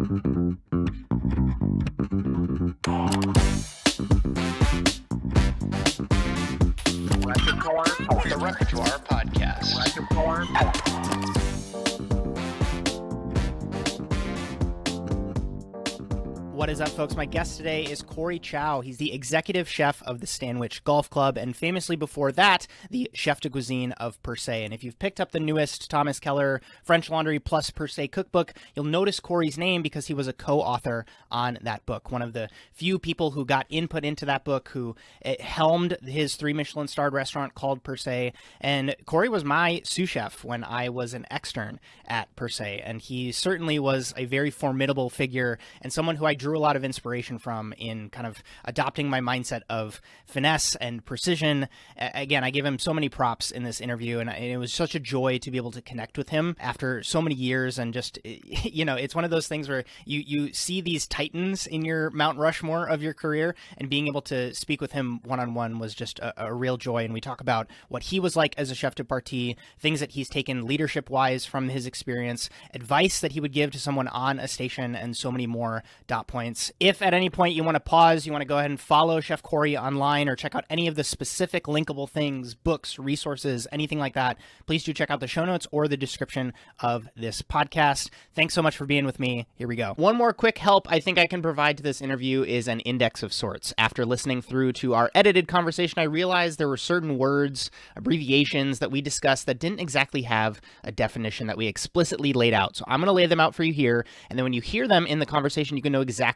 The Repertoire podcast. What is up, folks? My guest today is Corey Chow. He's the executive chef of the Stanwich Golf Club, and famously before that, the chef-de-cuisine of Per Se. And if you've picked up the newest Thomas Keller French Laundry plus Per Se cookbook, you'll notice Corey's name because he was a co-author on that book. One of the few people who got input into that book, who helmed his 3 Michelin-starred restaurant called Per Se. And Corey was my sous chef when I was an extern at Per Se, and he certainly was a very formidable figure and someone who I drew a lot of inspiration from in kind of adopting my mindset of finesse and precision. Again, I give him so many props in this interview, and it was such a joy to be able to connect with him after so many years. And just, you know, it's one of those things where you see these titans in your Mount Rushmore of your career, and being able to speak with him one-on-one was just a real joy. And we talk about what he was like as a chef de partie, things that he's taken leadership-wise from his experience, advice that he would give to someone on a station, and so many more dot points. If at any point you want to pause, you want to go ahead and follow Chef Corey online or check out any of the specific linkable things, books, resources, anything like that, please do check out the show notes or the description of this podcast. Thanks so much for being with me. Here we go. One more quick help I think I can provide to this interview is an index of sorts. After listening through to our edited conversation, I realized there were certain words, abbreviations that we discussed that didn't exactly have a definition that we explicitly laid out. So I'm going to lay them out for you here, and then when you hear them in the conversation, you can know exactly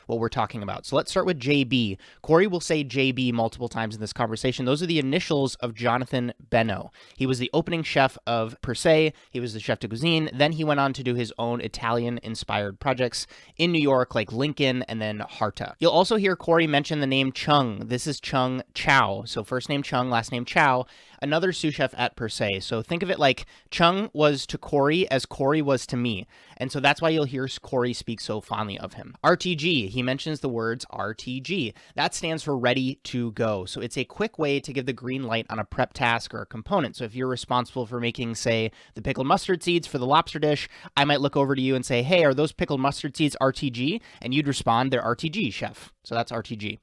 what we're talking about. So let's start with JB. Corey will say JB multiple times in this conversation. Those are the initials of Jonathan Beno. He was the opening chef of Per Se. He was the chef de cuisine. Then he went on to do his own Italian-inspired projects in New York, like Lincoln and then Harta. You'll also hear Corey mention the name Chung. This is Chung Chow. So first name Chung, last name Chow, another sous chef at Per Se. So think of it like Chung was to Corey as Corey was to me. And so that's why you'll hear Corey speak so fondly of him. RTG, he mentions the words RTG. That stands for ready to go. So it's a quick way to give the green light on a prep task or a component. So if you're responsible for making, say, the pickled mustard seeds for the lobster dish, I might look over to you and say, hey, are those pickled mustard seeds RTG? And you'd respond, they're RTG, chef. So that's RTG.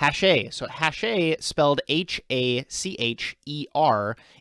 Haché. So haché, spelled Hacher,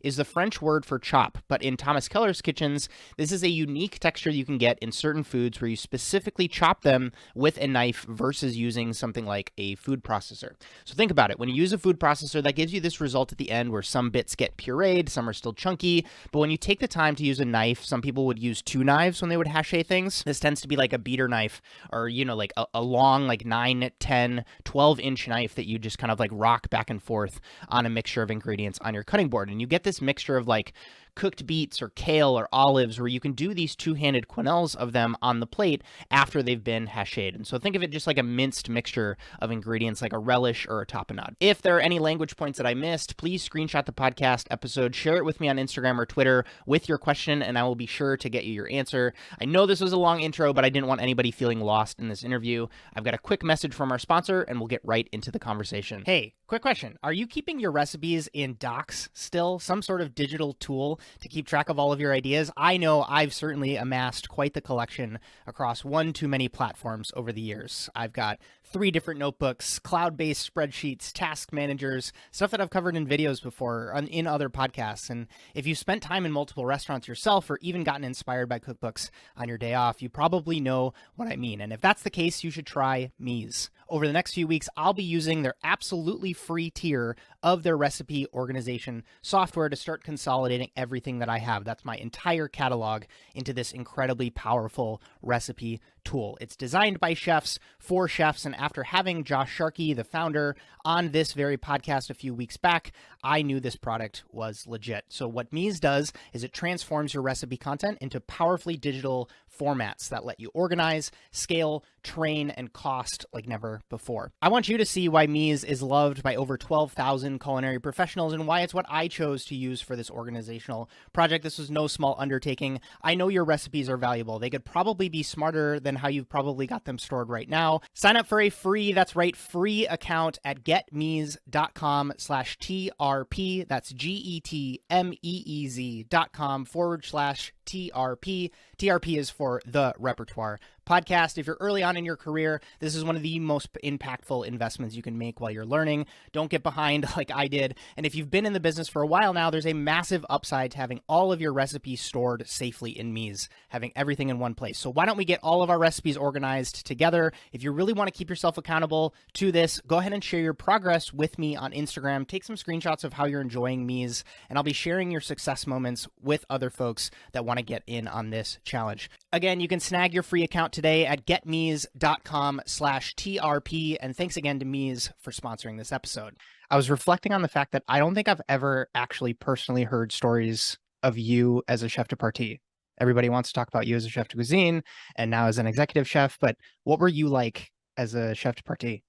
is the French word for chop. But in Thomas Keller's kitchens, this is a unique texture you can get in certain foods where you specifically chop them with a knife versus using something like a food processor. So think about it. When you use a food processor, that gives you this result at the end where some bits get pureed, some are still chunky. But when you take the time to use a knife, some people would use 2 knives when they would haché things. This tends to be like a beater knife, or, you know, like a long, like 9, 10, 12-inch knife that you just kind of like rock back and forth on a mixture of ingredients on your cutting board. And you get this mixture of like cooked beets or kale or olives, where you can do these 2-handed quenelles of them on the plate after they've been hachéd. And so think of it just like a minced mixture of ingredients, like a relish or a tapenade. If there are any language points that I missed, please screenshot the podcast episode, share it with me on Instagram or Twitter with your question, and I will be sure to get you your answer. I know this was a long intro, but I didn't want anybody feeling lost in this interview. I've got a quick message from our sponsor, and we'll get right into the conversation. Hey, quick question. Are you keeping your recipes in docs still? Some sort of digital tool to keep track of all of your ideas? I know I've certainly amassed quite the collection across one too many platforms over the years. I've got 3 different notebooks, cloud-based spreadsheets, task managers, stuff that I've covered in videos before in other podcasts. And if you've spent time in multiple restaurants yourself, or even gotten inspired by cookbooks on your day off, you probably know what I mean. And if that's the case, you should try Mise. Over the next few weeks, I'll be using their absolutely free tier of their recipe organization software to start consolidating everything that I have. That's my entire catalog into this incredibly powerful recipe tool. It's designed by chefs for chefs, and after having Josh Sharkey, the founder, on this very podcast a few weeks back, I knew this product was legit. So what Mise does is it transforms your recipe content into powerfully digital formats that let you organize, scale, train, and cost like never before. I want you to see why Mise is loved by over 12,000 culinary professionals and why it's what I chose to use for this organizational project. This was no small undertaking. I know your recipes are valuable. They could probably be smarter than how you've probably got them stored right now. Sign up for a free, that's right, free account at getmeez.com/TRP. That's GETMEEZ.com/TRP. TRP is for the Repertoire podcast. If you're early on in your career, this is one of the most impactful investments you can make while you're learning. Don't get behind like I did. And if you've been in the business for a while now, there's a massive upside to having all of your recipes stored safely in Mies, having everything in one place. So why don't we get all of our recipes organized together? If you really want to keep yourself accountable to this, go ahead and share your progress with me on Instagram. Take some screenshots of how you're enjoying Mies, and I'll be sharing your success moments with other folks that want to get in on this challenge. Again, you can snag your free account today at getmies.com/TRP. And thanks again to Mies for sponsoring this episode. I was reflecting on the fact that I don't think I've ever actually personally heard stories of you as a chef de partie. Everybody wants to talk about you as a chef de cuisine and now as an executive chef, but what were you like as a chef de partie?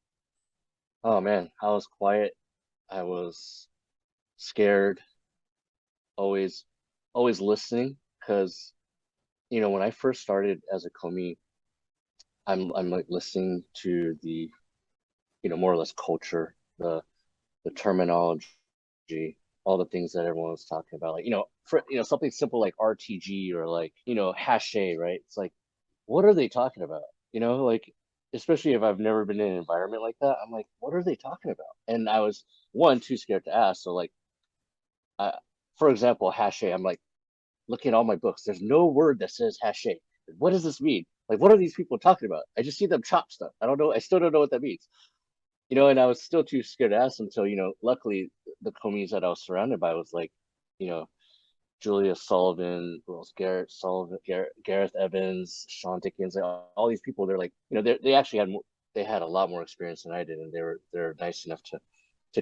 Oh man, I was quiet. I was scared, always always listening because when I first started as a commis, I'm like listening to the more or less culture, the terminology, all the things that everyone was talking about. Like, for something simple like RTG or like, hache, right? It's like, what are they talking about? Like especially if I've never been in an environment like that, I'm like, what are they talking about? And I was too scared to ask. So like for example, hache, I'm like looking at all my books. There's no word that says hache. What does this mean? Like, what are these people talking about? I just see them chop stuff. I don't know. I still don't know what that means. And I was still too scared to ask until, luckily the commis that I was surrounded by was like, you know, Julia Sullivan, who else? Garrett Sullivan, Gareth Evans, Sean Dickens, like all these people. They're like, they actually had a lot more experience than I did, and they're nice enough to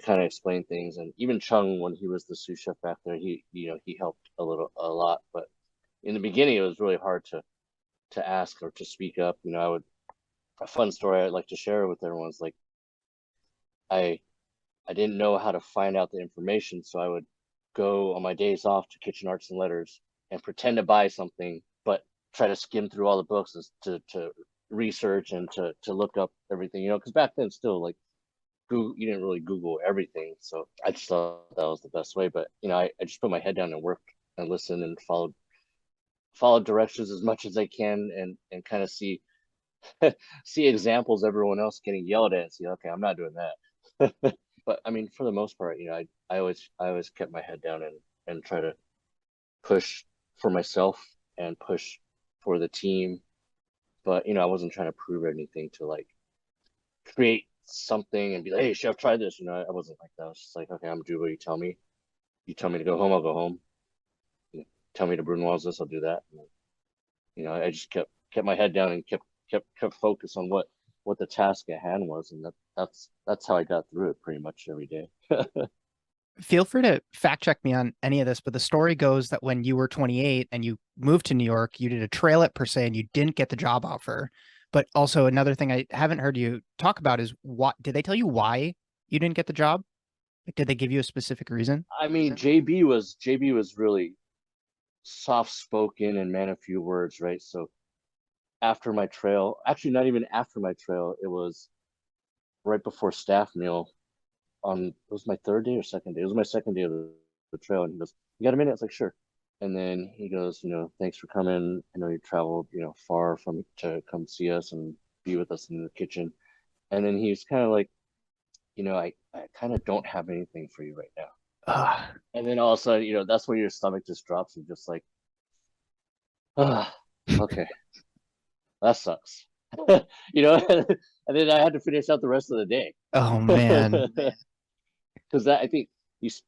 kind of explain things. And even Chung, when he was the sous chef back there, he helped a lot. But in the beginning, it was really hard to ask or to speak up. A fun story I'd like to share with everyone is like I didn't know how to find out the information, so I would go on my days off to Kitchen Arts and Letters and pretend to buy something, but try to skim through all the books to research and to look up everything, because back then still like Google, you didn't really Google everything. So I just thought that was the best way. But I just put my head down and worked and listened and followed directions as much as I can and kind of see examples of everyone else getting yelled at and see, okay, I'm not doing that. But I mean, for the most part, I always kept my head down and try to push for myself and push for the team. But I wasn't trying to prove anything to like create something and be like, hey, chef, try this. I wasn't like that. I was just like, okay, I'm gonna do what you tell me. You tell me to go home, I'll go home. Tell me to brunoise this, I'll do that. I just kept my head down and kept focused on what the task at hand was, and that's how I got through it pretty much every day. Feel free to fact check me on any of this, but the story goes that when you were 28 and you moved to New York, you did a trail at per se and you didn't get the job offer. But also another thing I haven't heard you talk about is what did they tell you why you didn't get the job? Like, did they give you a specific reason? I mean, JB was really soft spoken and man of few words, right? So after my trail, actually not even after my trail, it was right before staff meal it was my third day or second day. It was my second day of the trail, and he goes, "You got a minute?" I was like, "Sure." And then he goes, "Thanks for coming. I know you traveled, far from to come see us and be with us in the kitchen." And then he's kind of like, I kind of don't have anything for you right now. And then all of a sudden, that's when your stomach just drops and just like, okay, that sucks. And then I had to finish out the rest of the day. Oh man. Because I think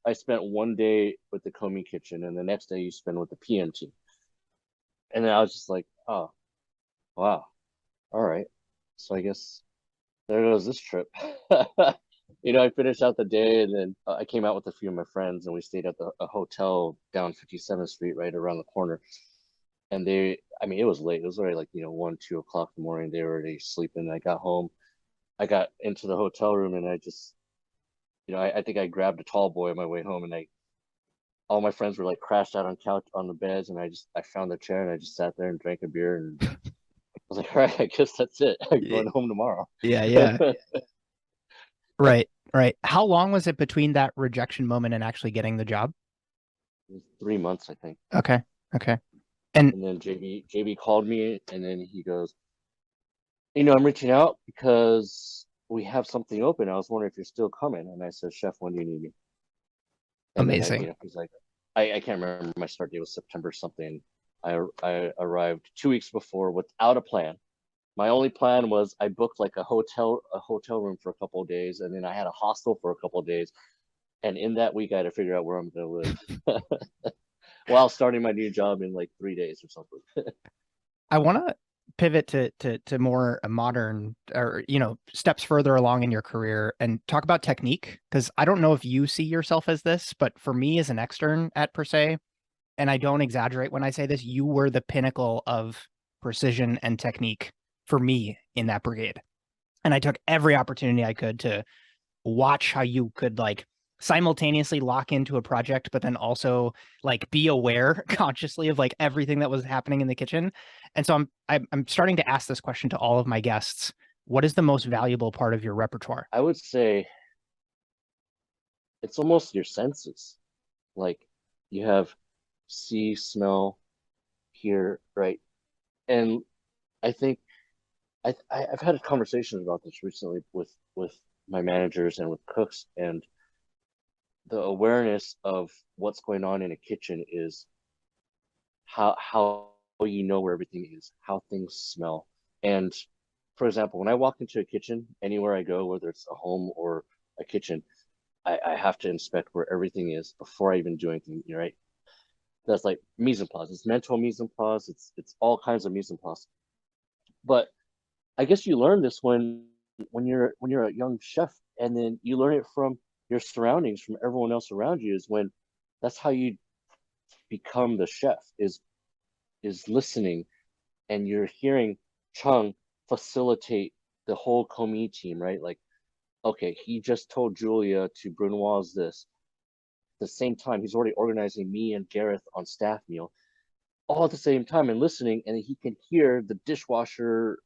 I spent one day with the commis kitchen, and the next day you spend with the PM team. And then I was just like, oh, wow, all right. So I guess there goes this trip. I finished out the day, and then I came out with a few of my friends, and we stayed at a hotel down 57th Street, right around the corner. And it was late. It was already like 1, 2 o'clock in the morning. They were already sleeping. I got home. I got into the hotel room, and I just I think I grabbed a tall boy on my way home, and all my friends were like crashed out on the beds, and I found the chair and I just sat there and drank a beer, and I was like, all right, I guess that's it. I'm going home tomorrow. Yeah. Right. How long was it between that rejection moment and actually getting the job? It was 3 months, I think. Okay. And then JB called me, and then he goes, I'm reaching out because we have something open. I was wondering if you're still coming. And I said, Chef, when do you need me? And then Amazing. he's like, I can't remember. My start date was September something. I arrived 2 weeks before without a plan. My only plan was I booked like a hotel room for a couple of days, and then I had a hostel for a couple of days. And in that week, I had to figure out where I'm going to live while starting my new job in like 3 days or something. I want to pivot to more modern or steps further along in your career and talk about technique, because I don't know if you see yourself as this, but for me as an extern at Per Se, and I don't exaggerate when I say this, you were the pinnacle of precision and technique for me in that brigade. And I took every opportunity I could to watch how you could like simultaneously lock into a project, but then also like be aware consciously of like everything that was happening in the kitchen. And so I'm starting to ask this question to all of my guests. What is the most valuable part of your repertoire? I would say it's almost your senses. Like you have see, smell, hear, right? And I think I've had conversations about this recently with my managers and with cooks, and the awareness of what's going on in a kitchen is how you know where everything is, how things smell. And for example, when I walk into a kitchen, anywhere I go, whether it's a home or a kitchen, I have to inspect where everything is before I even do anything, right? That's like mise en place. It's mental mise en place. It's all kinds of mise en place. But I guess you learn this when you're a young chef, and then you learn it from your surroundings, from everyone else around you. Is when that's how you become the chef. Is listening, and you're hearing Chung facilitate the whole commis team, right? Like, okay, he just told Julia to brunoise this. At the same time, he's already organizing me and Gareth on staff meal, all at the same time, and listening, and he can hear the dishwasher,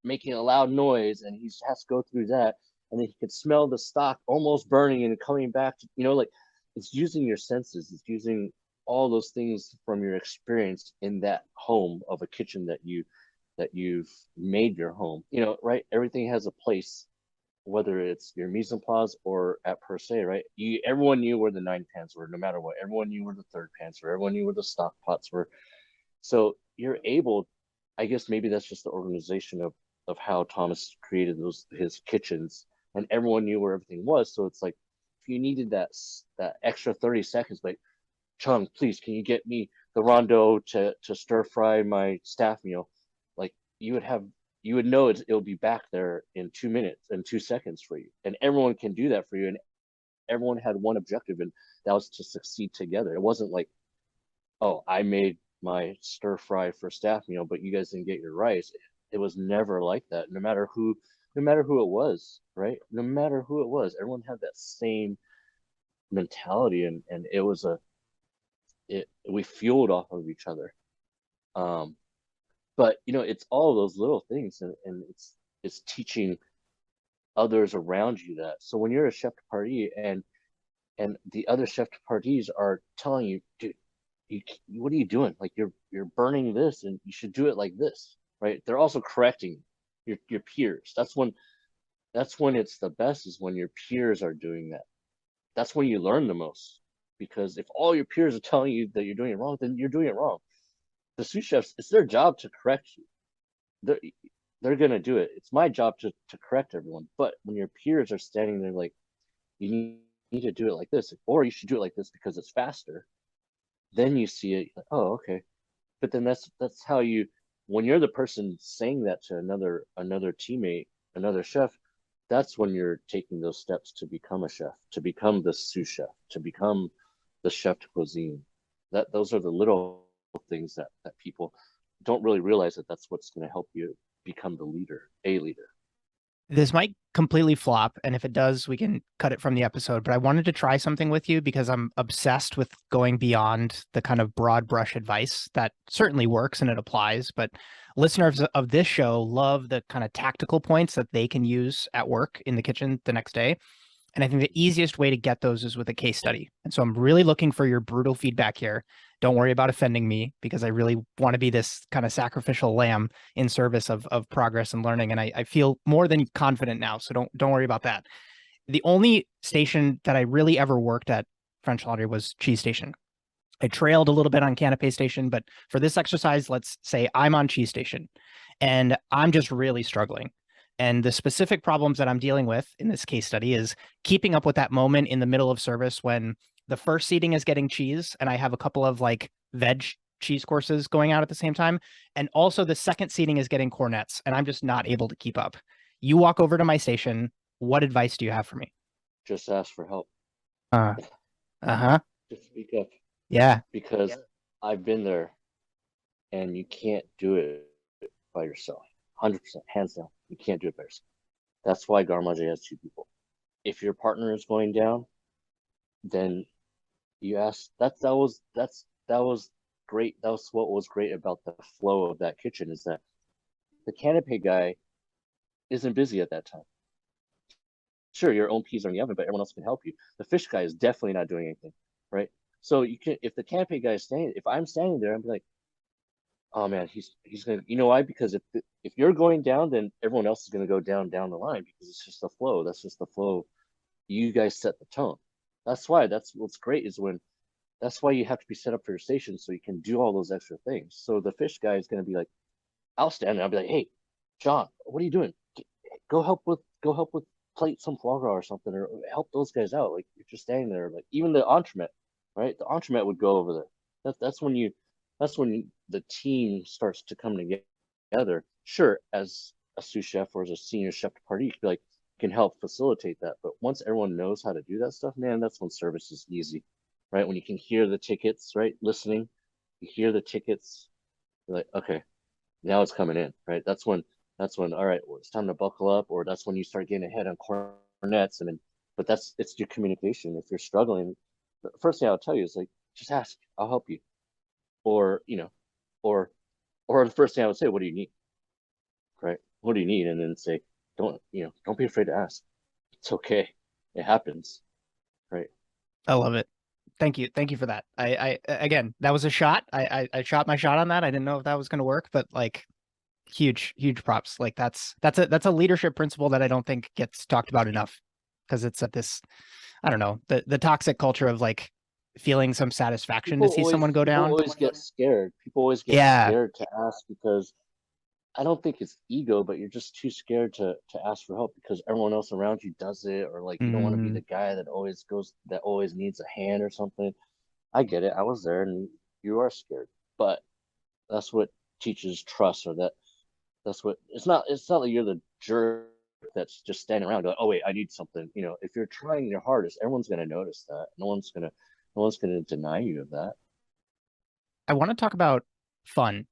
making a loud noise, and he has to go through that, and then he can smell the stock almost burning and coming back to, like it's using your senses, it's using all those things from your experience in that home of a kitchen that you've made your home, right? Everything has a place, whether it's your mise en place or at Per Se, right? Everyone knew where the nine pans were, no matter what. Everyone knew where the third pans were. Everyone knew where the stock pots were. So you're able, I guess maybe that's just the organization of how Thomas created his kitchens, and everyone knew where everything was. So it's like if you needed that extra 30 seconds, like Chung, please, can you get me the rondo to stir fry my staff meal? Like you would know it'll be back there in 2 minutes and 2 seconds for you, and everyone can do that for you. And everyone had one objective, and that was to succeed together. It wasn't like, oh, I made my stir fry for staff meal, but you guys didn't get your rice. It was never like that. No matter who it was, right? No matter who it was, everyone had that same mentality, and we fueled off of each other. Um, but it's all those little things, and it's teaching others around you that. So when you're a chef de partie, and the other chef de parties are telling you, dude, what are you doing? Like you're burning this, and you should do it like this, right? They're also correcting your peers. That's when it's the best, is when your peers are doing that. That's when you learn the most, because if all your peers are telling you that you're doing it wrong, then you're doing it wrong. The sous chefs, it's their job to correct you. They're gonna do it. It's my job to correct everyone. But when your peers are standing there like, you need to do it like this, or you should do it like this because it's faster, then you see it, like, oh, okay. But then that's how you, when you're the person saying that to another teammate, another chef, that's when you're taking those steps to become a chef, to become the sous chef, to become the chef-de-cuisine. Those are the little things that people don't really realize, that that's what's going to help you become a leader. This might completely flop, and if it does, we can cut it from the episode, but I wanted to try something with you because I'm obsessed with going beyond the kind of broad brush advice that certainly works and it applies, but listeners of this show love the kind of tactical points that they can use at work in the kitchen the next day. And I think the easiest way to get those is with a case study. And so I'm really looking for your brutal feedback here. Don't worry about offending me because I really want to be this kind of sacrificial lamb in service of progress and learning. And I feel more than confident now. So don't worry about that. The only station that I really ever worked at French Laundry was Cheese Station. I trailed a little bit on Canapé Station, but for this exercise, let's say I'm on Cheese Station and I'm just really struggling. And the specific problems that I'm dealing with in this case study is keeping up with that moment in the middle of service when the first seating is getting cheese and I have a couple of like veg cheese courses going out at the same time. And also the second seating is getting cornets and I'm just not able to keep up. You walk over to my station. What advice do you have for me? Just ask for help. Uh, uh-huh. Just speak up Yeah. because I've been there and you can't do it by yourself. 100%, hands down. You can't do it by yourself. That's why garage has two people. If your partner is going down, then you ask. That was great. That was what was great about the flow of that kitchen is that the canapé guy isn't busy at that time. Sure, your own peas are in the oven, but everyone else can help you. The fish guy is definitely not doing anything, right? So you can, if the canapé guy is standing, if I'm standing there, I'm like, oh man, he's gonna, you know why? Because if you're going down, then everyone else is gonna go down the line because it's just the flow. That's just the flow. You guys set the tone. That's why. That's what's great is when. That's why you have to be set up for your station so you can do all those extra things. So the fish guy is gonna be like, I'll stand there. I'll be like, hey, John, what are you doing? Go help with plate some foie gras or something, or help those guys out. Like you're just standing there. Like even the entremet, right? The entremet would go over there. That's when the team starts to come together. Sure, as a sous chef or as a senior chef de partie, you can be like can help facilitate that. But once everyone knows how to do that stuff, man, that's when service is easy, right? When you can hear the tickets, right? Listening, you hear the tickets, you're like, okay, now it's coming in, right? That's when all right, well, it's time to buckle up, or that's when you start getting ahead on cornets, and then but it's your communication. If you're struggling, the first thing I'll tell you is like just ask, I'll help you, or or the first thing I would say, what do you need, right? What do you need, and then say, don't be afraid to ask. It's okay, it happens, right? I love it. Thank you. Thank you for that. Again, that was a shot. I shot my shot on that. I didn't know if that was going to work, but like huge props. Like that's a leadership principle that I don't think gets talked about enough because it's at this, I don't know, the toxic culture of like feeling some satisfaction to see someone go People down. always get scared. People always get Yeah. scared to ask because I don't think it's ego, but you're just too scared to ask for help because everyone else around you does it, or like you don't want to be Mm, the guy that always needs a hand or something. I get it. I was there, and you are scared, but that's what teaches trust, or that's what it's not like you're the jerk that's just standing around going, oh wait, I need something. If you're trying your hardest, everyone's gonna notice that. No one's gonna deny you of that. I want to talk about fun.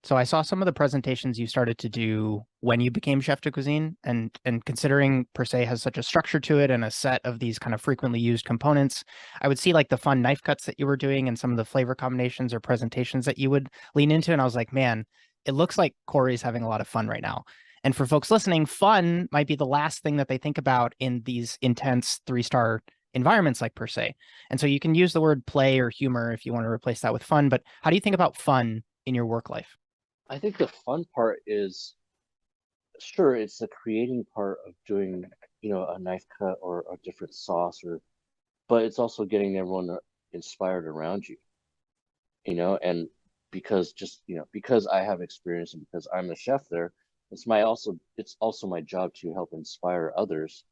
So I saw some of the presentations you started to do when you became chef de cuisine, and considering per se has such a structure to it and a set of these kind of frequently used components, I would see like the fun knife cuts that you were doing and some of the flavor combinations or presentations that you would lean into. And I was like, man, it looks like Corey's having a lot of fun right now. And for folks listening, fun might be the last thing that they think about in these intense 3-star environments like per se. And so you can use the word play or humor if you want to replace that with fun. But how do you think about fun in your work life? I think the fun part is sure it's the creating part of doing a knife cut or a different sauce, but it's also getting everyone inspired around you, and because I have experience and because I'm the chef there, it's also my job to help inspire others.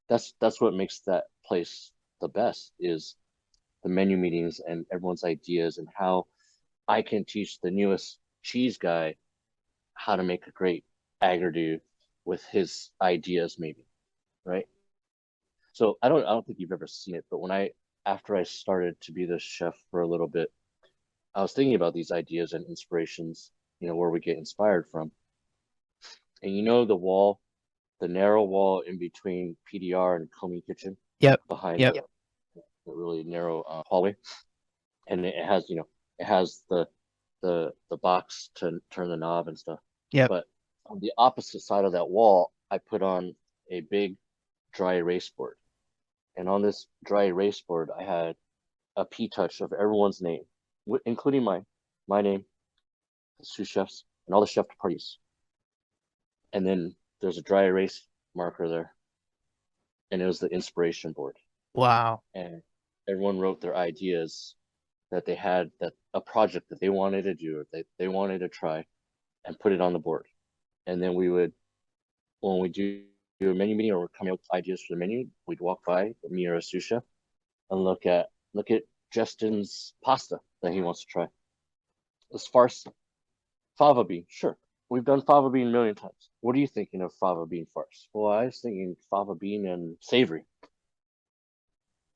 That's what makes that place the best is the menu meetings and everyone's ideas and how I can teach the newest cheese guy how to make a great agardu with his ideas, maybe, right? So I don't think you've ever seen it, but after I started to be the chef for a little bit, I was thinking about these ideas and inspirations, where we get inspired from. And the narrow wall in between PDR and Comey Kitchen Yep. behind Yep. the really narrow hallway, and it has the box to turn the knob and stuff. Yep. But on the opposite side of that wall, I put on a big dry erase board. And on this dry erase board, I had a P-touch of everyone's name, including mine, my name, the sous chefs, and all the chef de parties. And then there's a dry erase marker there, and it was the inspiration board. Wow. And everyone wrote their ideas that they had, that a project that they wanted to do, or they wanted to try, and put it on the board. And then we would, when we do a menu meeting or we're coming up with ideas for the menu, we'd walk by, me or a sous chef, and look at Justin's pasta that he wants to try. This farce, fava bean, sure. We've done fava bean a million times. What are you thinking of fava bean farce? Well, I was thinking fava bean and savory.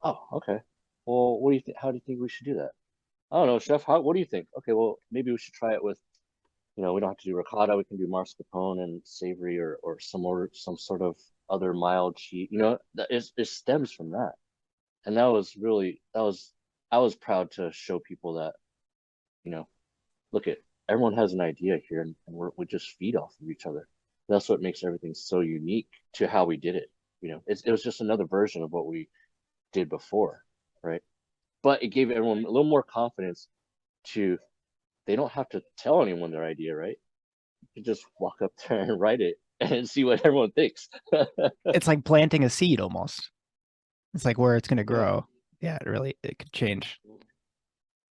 Oh, okay. Well, what do you think? How do you think we should do that? I don't know, chef. What do you think? Okay, well, maybe we should try it with, we don't have to do ricotta. We can do mascarpone and savory, or some sort of other mild cheese. It stems from that, and I was proud to show people that, look at, everyone has an idea here, and we just feed off of each other. That's what makes everything so unique to how we did it. It was just another version of what we did before, right? But it gave everyone a little more confidence to, they don't have to tell anyone their idea, right? You just walk up there and write it and see what everyone thinks. It's like planting a seed almost. It's like where it's going to Yeah. grow. Yeah, it could change.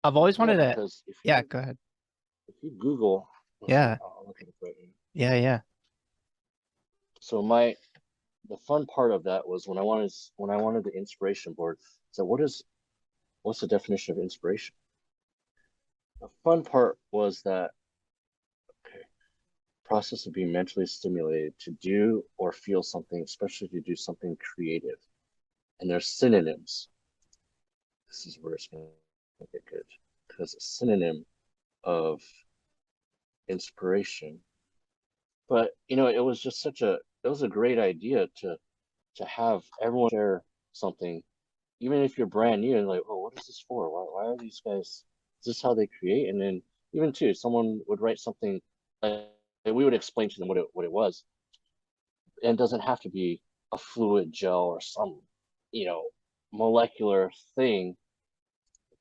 I've always wanted to. Because Yeah, go ahead. if you Google, Yeah. I'll look at it right now. Yeah. So the fun part of that was when I wanted the inspiration board. So what's the definition of inspiration? The fun part was that, okay, process of being mentally stimulated to do or feel something, especially to do something creative. And there's synonyms. This is where it's going to get good, because a synonym of inspiration. But it was just it was a great idea to have everyone share something, even if you're brand new and like, oh, what is this for? Why are these guys? Is this how they create? And then even too, someone would write something, and we would explain to them what it was, and it doesn't have to be a fluid gel or some molecular thing,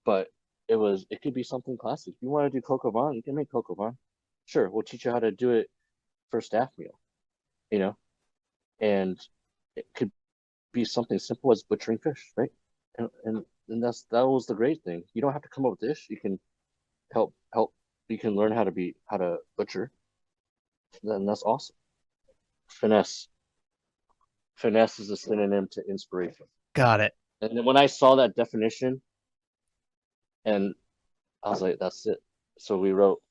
but it could be something classic. If you want to do coq au vin, you can make coq au vin. Sure, we'll teach you how to do it for a staff meal, and it could be something simple as butchering fish, right? And that was the great thing. You don't have to come up with dish. You can help. You can learn how to butcher. Then that's awesome. Finesse. Finesse is a synonym to inspiration. Got it. And then when I saw that definition, and I was like, that's it. So we wrote,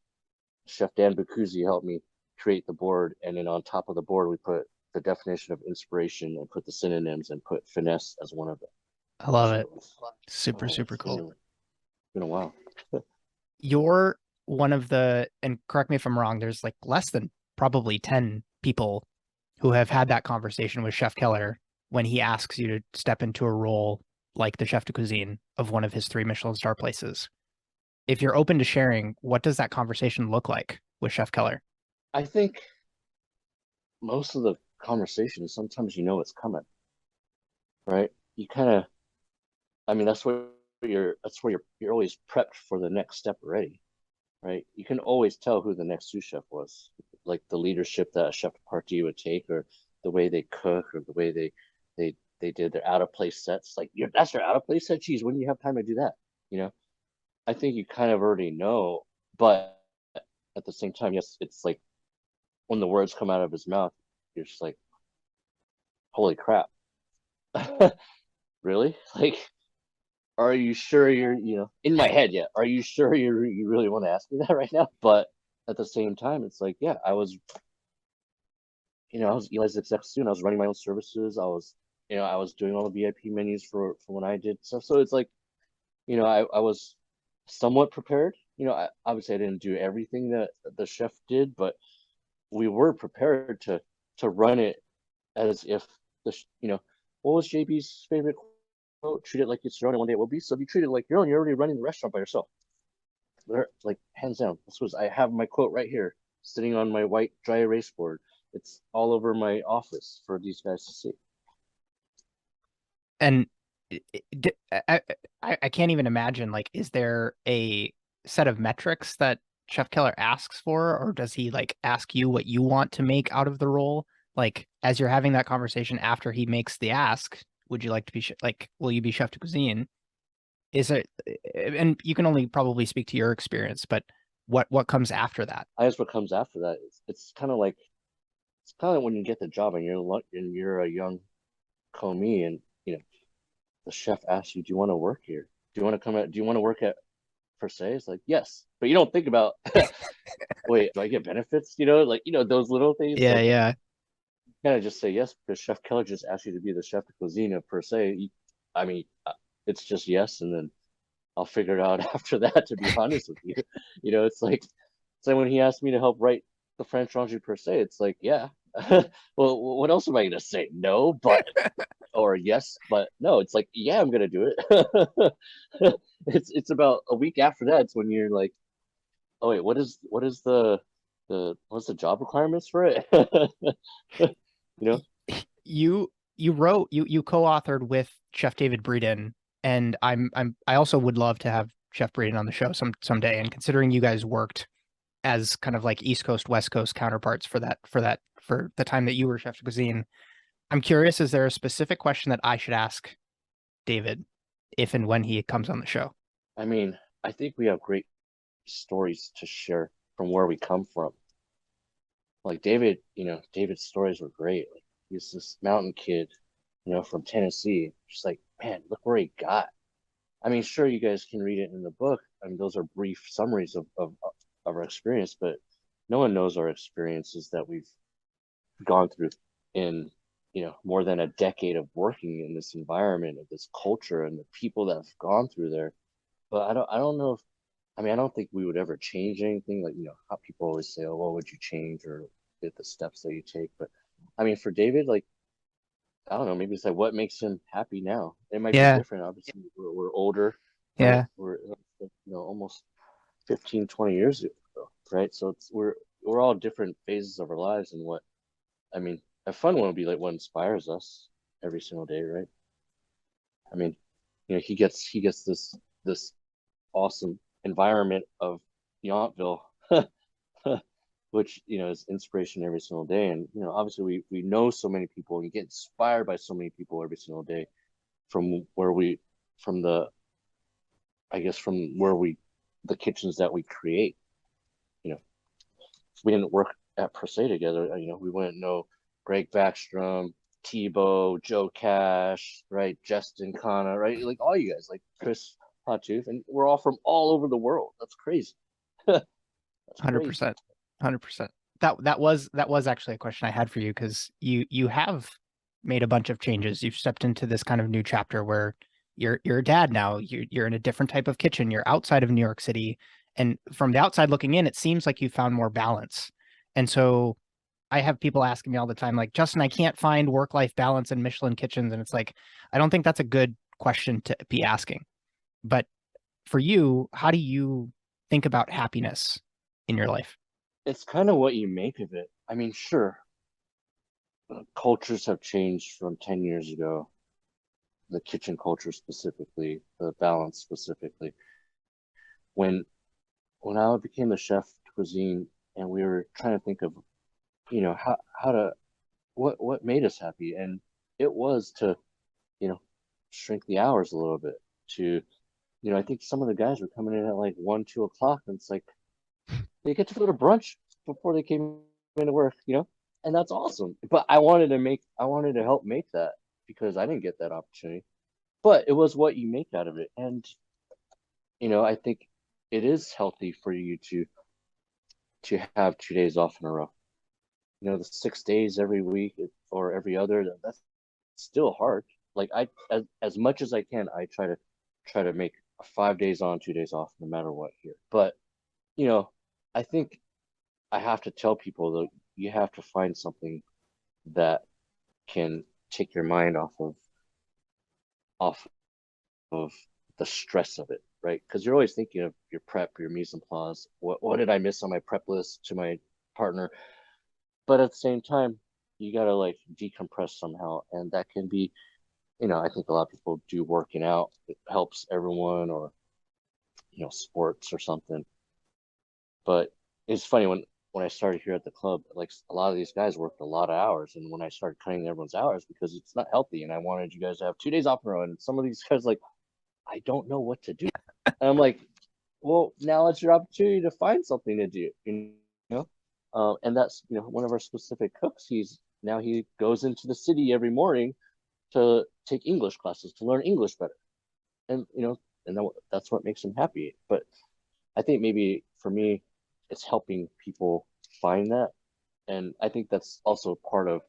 Chef Dan Bacuzzi helped me create the board, and then on top of the board we put the definition of inspiration and put the synonyms and put finesse as one of them. I love So it. Super cool. It's been a while. You're one of the, and correct me if I'm wrong, there's like less than probably 10 people who have had that conversation with Chef Keller when he asks you to step into a role like the chef-de-cuisine of one of his 3 Michelin star places. If you're open to sharing, what does that conversation look like with Chef Keller? I think most of the conversation, sometimes it's coming, right? You kind of, that's where you're always prepped for the next step already, right? You can always tell who the next sous chef was, like the leadership that a chef de partie would take, or the way they cook, or the way they did their out of place sets. Like, that's their out of place set. Geez, when do you have time to do that? I think you kind of already know, but at the same time, yes, it's like when the words come out of his mouth, you're just like, holy crap. Really? Like, are you sure you're, in my head, yeah, are you sure you really want to ask me that right now? But at the same time, it's like, yeah, I was Eli's exec student. I was running my own services. I was doing all the VIP menus for when I did stuff. So it's like, I was somewhat prepared. I would say I didn't do everything that the chef did, but we were prepared to run it as if what was JB's favorite quote? Treat it like it's your own, and one day it will be. So if you treat it like your own, you're already running the restaurant by yourself. Like, hands down. I have my quote right here, sitting on my white dry erase board. It's all over my office for these guys to see. And I can't even imagine, like, is there a set of metrics that Chef Keller asks for, or does he like ask you what you want to make out of the role? Like, as you're having that conversation after he makes the ask, would you like to be like, will you be chef de cuisine? Is it, and you can only probably speak to your experience, but what comes after that? I guess what comes after that is it's kind of like when you get the job and you're a young commis and the chef asks you, do you want to work here? Do you want to come at? Do you want to work at per se? It's like yes, but you don't think about wait, do I get benefits? Like those little things. Yeah, Like yeah. kind of just say yes because Chef Keller just asked you to be the chef de cuisine of per se. I mean, it's just yes, and then I'll figure it out after that. To be honest with you, it's like when he asked me to help write the French Laundry per se. It's like yeah. Well, what else am I gonna say? No, but or yes, but no. It's like yeah, I'm gonna do it. It's about a week after that. It's when you're like, oh wait, what is the what's the job requirements for it? you know? You co-authored with Chef David Breeden, and I also would love to have Chef Breeden on the show someday. And considering you guys worked as kind of like East Coast, West Coast counterparts for the time that you were chef de cuisine, I'm curious, is there a specific question that I should ask David if and when he comes on the show? I mean, I think we have great stories to share from where we come from. Like David, David's stories were great. Like he's this mountain kid, from Tennessee. Just like, man, look where he got. I mean, sure, you guys can read it in the book. I mean, those are brief summaries of our experience, but no one knows our experiences that we've gone through in, more than a decade of working in this environment, of this culture, and the people that have gone through there. But I don't know if, I mean, I don't think we would ever change anything. Like, how people always say, oh, what would you change or the steps that you take. But I mean, for David, like, I don't know, maybe it's like what makes him happy now. It might be Yeah, different. Obviously, we're older, right? yeah. We're almost 15, 20 years ago, right? So we're all different phases of our lives, and what I mean, a fun one would be like what inspires us every single day, right? I mean, he gets this awesome environment of Yountville, which is inspiration every single day. And obviously we know so many people and get inspired by so many people every single day from where we from the I guess from where we the kitchens that we create. You know, we didn't work at Per Se together. We wouldn't know Greg Backstrom, Tebow, Joe Cash, right? Justin Kana, right? Like all you guys, like Chris Hotooth, and we're all from all over the world. That's crazy. That's crazy. 100%. 100%. That was actually a question I had for you, because you have made a bunch of changes. You've stepped into this kind of new chapter where you're a dad now. You're in a different type of kitchen. You're outside of New York City, and from the outside looking in, it seems like you found more balance. And so I have people asking me all the time, like, Justin, I can't find work-life balance in Michelin kitchens, and it's like, I don't think that's a good question to be asking. But for you, how do you think about happiness in your life? It's kind of what you make of it. I mean, sure, cultures have changed from 10 years ago, the kitchen culture specifically, the balance specifically. When when I became a chef de cuisine and we were trying to think of, how to what made us happy, and it was to, you know, shrink the hours a little bit to, I think some of the guys were coming in at like 1, 2 o'clock, and it's like they get to go to brunch before they came into work, and that's awesome. But I wanted to help make that because I didn't get that opportunity. But it was what you make out of it, and I think it is healthy for you to have 2 days off in a row. The 6 days every week or every other, that's still hard. Like as much as I can, I try to make 5 days on, 2 days off, no matter what here. But you know, I think I have to tell people that you have to find something that can take your mind off of the stress of it, right? Because you're always thinking of your prep, your mise en place. What did I miss on my prep list to my partner? But at the same time, you gotta like decompress somehow, and that can be I think a lot of people do working out. It helps everyone, or, sports or something. But it's funny when I started here at the club, like a lot of these guys worked a lot of hours, and when I started cutting everyone's hours because it's not healthy, and I wanted you guys to have 2 days off in a row, and some of these guys like, I don't know what to do, and I'm like, well, now it's your opportunity to find something to do, know. And that's one of our specific cooks. He goes into the city every morning to take English classes to learn English better, and that's what makes him happy. But I think maybe for me, it's helping people find that, and I think that's also part of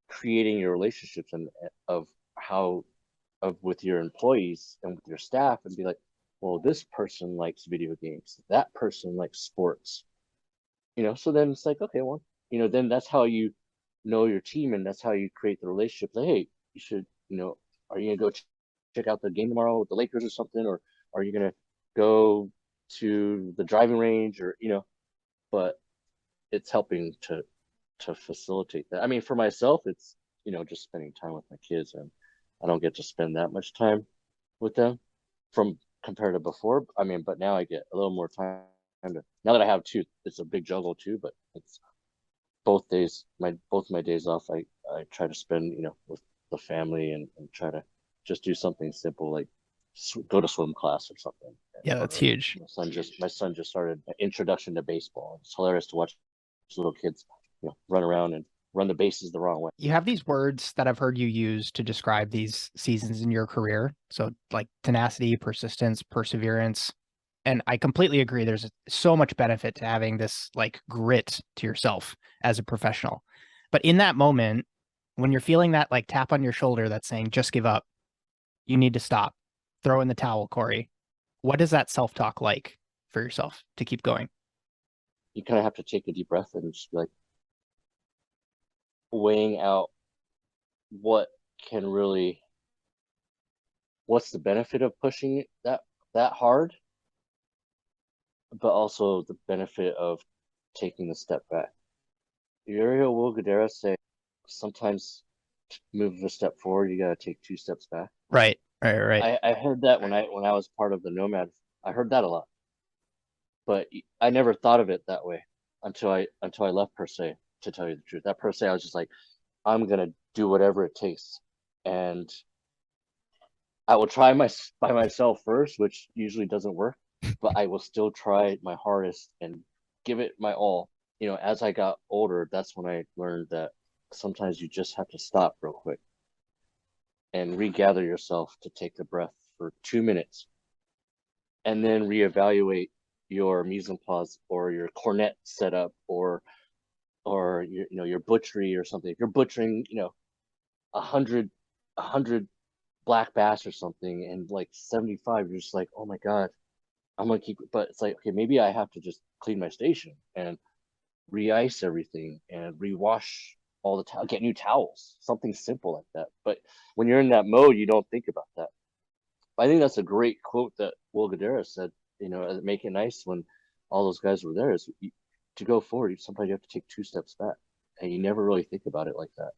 creating your relationships and of how of with your employees and with your staff, and be like, well, this person likes video games, that person likes sports, so then it's like, okay, well, then that's how you know your team, and that's how you create the relationship. Like, hey, you should, are you gonna go check out the game tomorrow with the Lakers or something, or are you gonna go to the driving range, or but it's helping to facilitate that. I mean, for myself, it's just spending time with my kids, and I don't get to spend that much time with them from compared to before. I mean, but now I get a little more time to, now that I have two. It's a big juggle too, but it's both my days off. I try to spend with the family, and try to just do something simple like go to swim class or something. Yeah, that's huge. My son just started an introduction to baseball. It's hilarious to watch little kids run around and run the bases the wrong way. You have these words that I've heard you use to describe these seasons in your career. So like tenacity, persistence, perseverance. And I completely agree. There's so much benefit to having this like grit to yourself as a professional. But in that moment, when you're feeling that like tap on your shoulder that's saying, just give up, you need to stop, throw in the towel, Corey. What is that self-talk like for yourself to keep going? You kind of have to take a deep breath and just be like weighing out what can really, what's the benefit of pushing it that hard, but also the benefit of taking the step back. Uriel Wilgadera say sometimes to move a step forward, you got to take 2 steps back. Right. I heard that when I was part of the Nomad. I heard that a lot, but I never thought of it that way until I left Per Se. To tell you the truth, that Per Se, I was just like, I'm gonna do whatever it takes, and I will try by myself first, which usually doesn't work, but I will still try my hardest and give it my all. As I got older, that's when I learned that sometimes you just have to stop real quick and regather yourself to take a breath for 2 minutes, and then reevaluate your mise en place or your cornet setup, or your butchery or something. If you're butchering, 100 black bass or something, and like 75, you're just like, oh my god, I'm gonna keep. But it's like, okay, maybe I have to just clean my station and re-ice everything and rewash all the towels, get new towels, something simple like that. But when you're in that mode, you don't think about that. I think that's a great quote that Will Guidara said. Make it nice when all those guys were there. Is to go forward, sometimes you have to take 2 steps back, and you never really think about it like that.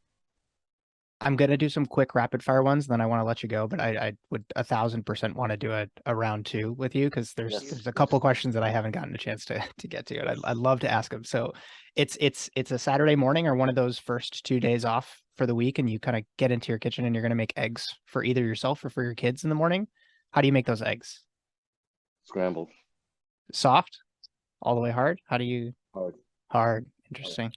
I'm going to do some quick rapid fire ones, then I want to let you go, but I would 1,000% want to do a round 2 with you, because there's a couple questions that I haven't gotten a chance to get to, and I'd love to ask them. So it's a Saturday morning or one of those first 2 days off for the week, and you kind of get into your kitchen and you're going to make eggs for either yourself or for your kids in the morning. How do you make those eggs? Scrambled. Soft? All the way hard? How do you? Hard. Interesting.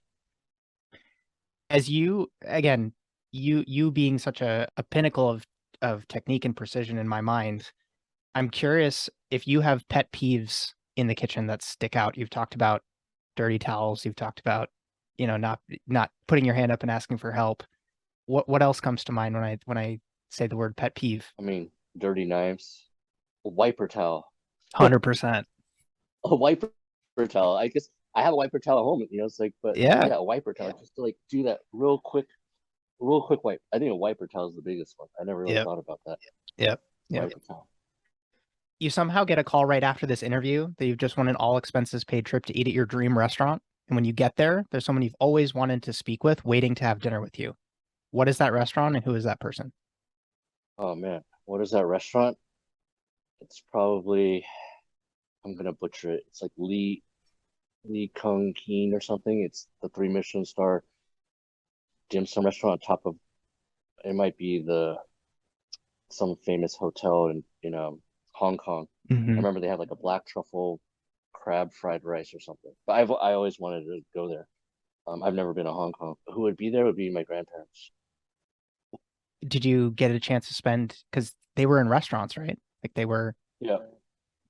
As you, again, you being such a pinnacle of technique and precision in my mind, I'm curious if you have pet peeves in the kitchen that stick out. You've talked about dirty towels. You've talked about, not putting your hand up and asking for help. What else comes to mind when I say the word pet peeve? I mean, dirty knives, a wiper towel. 100%. A wiper towel. I guess I have a wiper towel at home. It's like, but yeah, a wiper towel just to like do that real quick wipe. I think a wiper towel is the biggest one. I never really thought about that. Yep. Wiper towel. You somehow get a call right after this interview that you've just won an all expenses paid trip to eat at your dream restaurant. And when you get there, there's someone you've always wanted to speak with waiting to have dinner with you. What is that restaurant and who is that person? Oh man, what is that restaurant? It's probably, I'm gonna butcher it. It's like Lee Kung Keen or something. It's the three Michelin star dim sum restaurant on top of, it might be the some famous hotel in Hong Kong. I Hmm. remember they had like a black truffle crab fried rice or something. But I always wanted to go there. I've never been to Hong Kong. Who would be there would be my grandparents. Did you get a chance to spend, because they were in restaurants, right? Like they were. Yeah,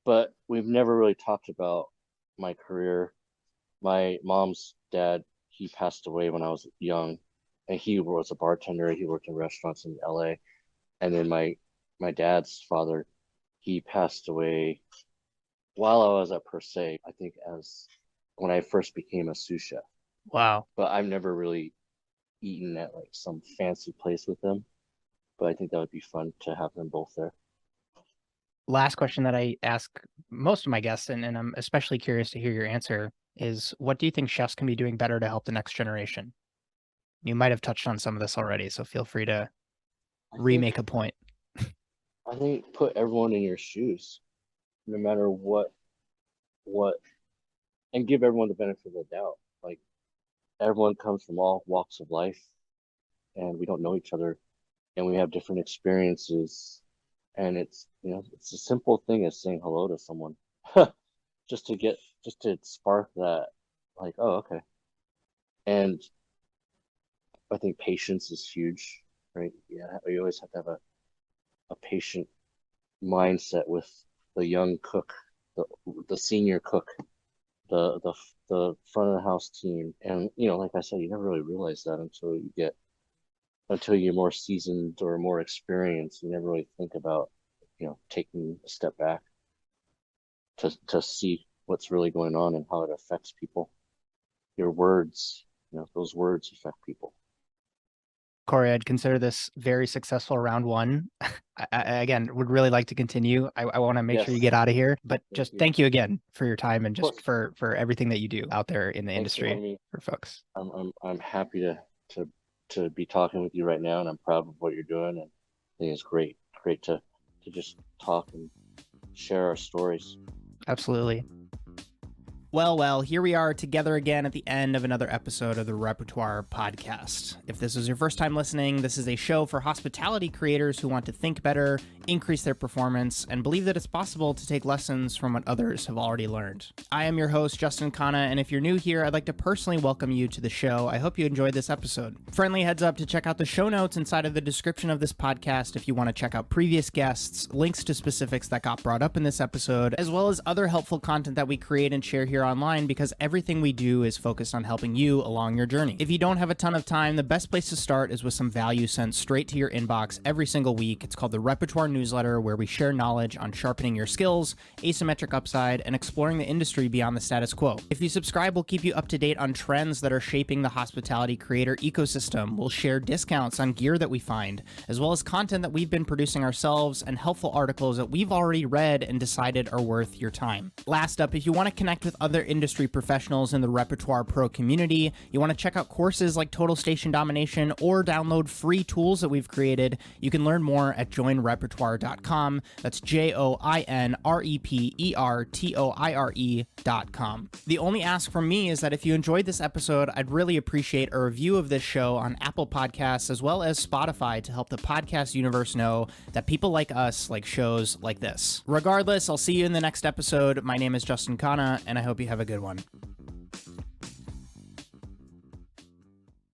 but we've never really talked about my career. My mom's dad, he passed away when I was young, and he was a bartender. He worked in restaurants in LA. And then my dad's father, he passed away while I was at Per Se, I think as when I first became a sous chef. Wow. But I've never really eaten at like some fancy place with them. But I think that would be fun to have them both there. Last question that I ask most of my guests, and I'm especially curious to hear your answer, is what do you think chefs can be doing better to help the next generation? You might have touched on some of this already, so feel free to I think remake a point. I think put everyone in your shoes, no matter what and give everyone the benefit of the doubt. Like everyone comes from all walks of life and we don't know each other and we have different experiences and it's a simple thing as saying hello to someone just to spark that like, oh, okay. And I think patience is huge, right? Yeah, you always have to have a patient mindset with the young cook, the the senior cook, the front of the house team. And like I said, you never really realize that until you're more seasoned or more experienced. You never really think about, taking a step back to see what's really going on and how it affects people. Your words, those words affect people. Corey, I'd consider this very successful round one. Again, would really like to continue. I want to make sure you Yes, get out of here, but thank just you. thank you again for your time and Of just course. for everything that you do out there in the Thanks for industry having me. for folks. I'm happy to to be talking with you right now, and I'm proud of what you're doing. And I think it's great to just talk and share our stories. Absolutely. Well, here we are together again at the end of another episode of the Repertoire podcast. If this is your first time listening, this is a show for hospitality creators who want to think better, increase their performance, and believe that it's possible to take lessons from what others have already learned. I am your host, Justin Khanna, and if you're new here, I'd like to personally welcome you to the show. I hope you enjoyed this episode. Friendly heads up to check out the show notes inside of the description of this podcast if you want to check out previous guests, links to specifics that got brought up in this episode, as well as other helpful content that we create and share here online, because everything we do is focused on helping you along your journey. If you don't have a ton of time, the best place to start is with some value sent straight to your inbox every single week. It's called the Repertoire newsletter, where we share knowledge on sharpening your skills, asymmetric upside, and exploring the industry beyond the status quo. If you subscribe, we'll keep you up to date on trends that are shaping the hospitality creator ecosystem. We'll share discounts on gear that we find, as well as content that we've been producing ourselves and helpful articles that we've already read and decided are worth your time. Last up, if you want to connect with other industry professionals in the Repertoire Pro community, you want to check out courses like Total Station Domination, or download free tools that we've created, you can learn more at joinrepertoire.com. That's joinrepertoire.com. The only ask from me is that if you enjoyed this episode, I'd really appreciate a review of this show on Apple Podcasts as well as Spotify to help the podcast universe know that people like us like shows like this. Regardless, I'll see you in the next episode. My name is Justin Khanna, and I hope you have a good one.